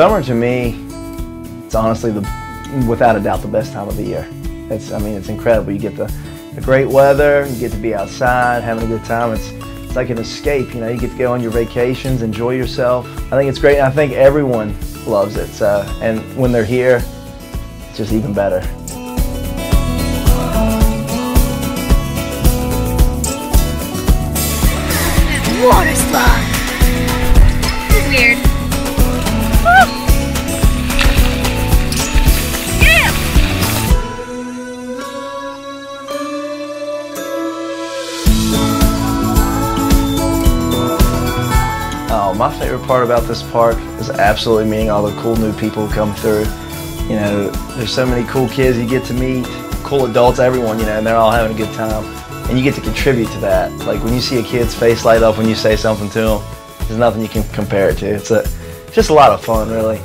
Summer to me, it's honestly without a doubt the best time of the year. I mean, it's incredible. You get the great weather, you get to be outside, having a good time. It's like an escape, you know. You get to go on your vacations, enjoy yourself. I think it's great, and I think everyone loves it. So, and when they're here, it's just even better. Water slide. This is weird. Woo! Yeah! Oh, my favorite part about this park is absolutely meeting all the cool new people who come through. You know, there's so many cool kids you get to meet, cool adults, everyone, you know, and they're all having a good time. And you get to contribute to that. Like when you see a kid's face light up when you say something to them, there's nothing you can compare it to. It's just a lot of fun, really.